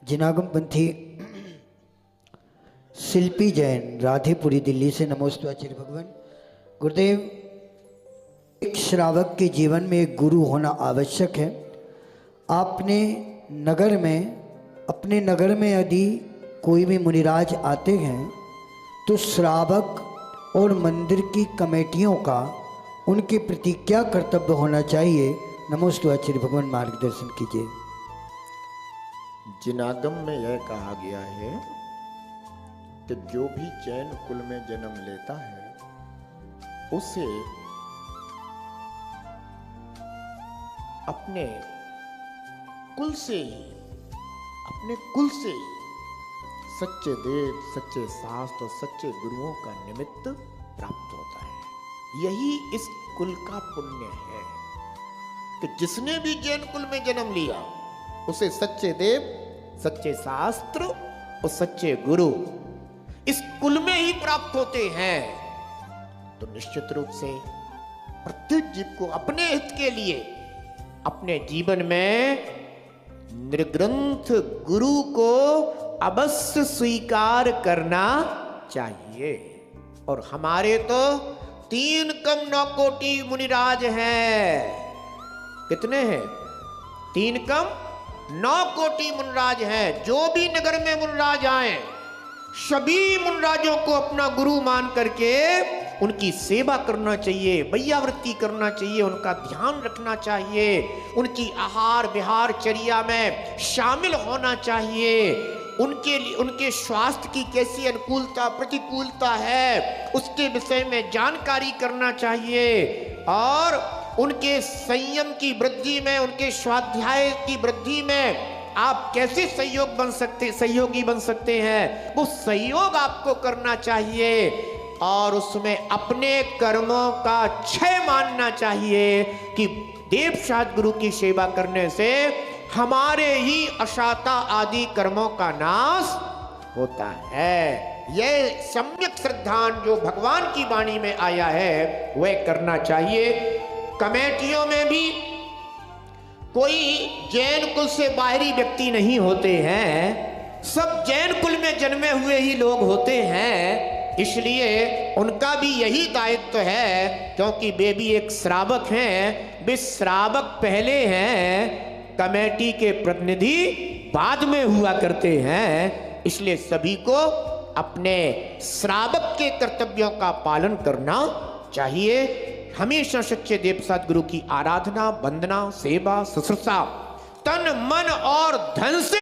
जिनागमपंथी शिल्पी जैन राधेपुरी दिल्ली से। नमोस्तु आचार्य भगवान। गुरुदेव, एक श्रावक के जीवन में एक गुरु होना आवश्यक है। अपने नगर में यदि कोई भी मुनिराज आते हैं तो श्रावक और मंदिर की कमेटियों का उनके प्रति क्या कर्तव्य होना चाहिए? नमोस्तु आचार्य भगवान, मार्गदर्शन कीजिए। जिनागम में यह कहा गया है कि जो भी जैन कुल में जन्म लेता है उसे अपने कुल से ही सच्चे देव, सच्चे शास्त्र, सच्चे गुरुओं का निमित्त प्राप्त होता है। यही इस कुल का पुण्य है कि जिसने भी जैन कुल में जन्म लिया उसे सच्चे देव, सच्चे शास्त्र और सच्चे गुरु इस कुल में ही प्राप्त होते हैं। तो निश्चित रूप से प्रत्येक जीव को अपने हित के लिए अपने जीवन में निर्ग्रंथ गुरु को अवश्य स्वीकार करना चाहिए। और हमारे तो 3 कम 9 कोटि मुनिराज हैं। कितने हैं? 3 कम 9 कोटि मुनिराज हैं। जो भी नगर में मुनिराज आए सभी मुनिराजों को अपना गुरु मान करके उनकी सेवा करना चाहिए, वैयावृत्ति करना चाहिए, उनका ध्यान रखना चाहिए, उनकी आहार विहार चर्या में शामिल होना चाहिए, उनके स्वास्थ्य की कैसी अनुकूलता प्रतिकूलता है उसके विषय में जानकारी करना चाहिए और उनके संयम की वृद्धि में, उनके स्वाध्याय की वृद्धि में आप कैसे सहयोगी बन सकते हैं, वो सहयोग आपको करना चाहिए। और उसमें अपने कर्मों का क्षय मानना चाहिए कि देव शास्त्र गुरु की सेवा करने से हमारे ही अशाता आदि कर्मों का नाश होता है। यह सम्यक श्रद्धान जो भगवान की वाणी में आया है वह करना चाहिए। कमेटियों में भी कोई जैन कुल से बाहरी व्यक्ति नहीं होते हैं, सब जैन कुल में जन्मे हुए ही लोग होते हैं। इसलिए उनका भी यही दायित्व है, क्योंकि वे भी एक श्रावक हैं। वे श्रावक पहले हैं, कमेटी के प्रतिनिधि बाद में हुआ करते हैं। इसलिए सभी को अपने श्रावक के कर्तव्यों का पालन करना चाहिए। हमेशा सच्चे देव सद्गुरु की आराधना, वंदना, सेवा, शुश्रूषा तन मन और धन से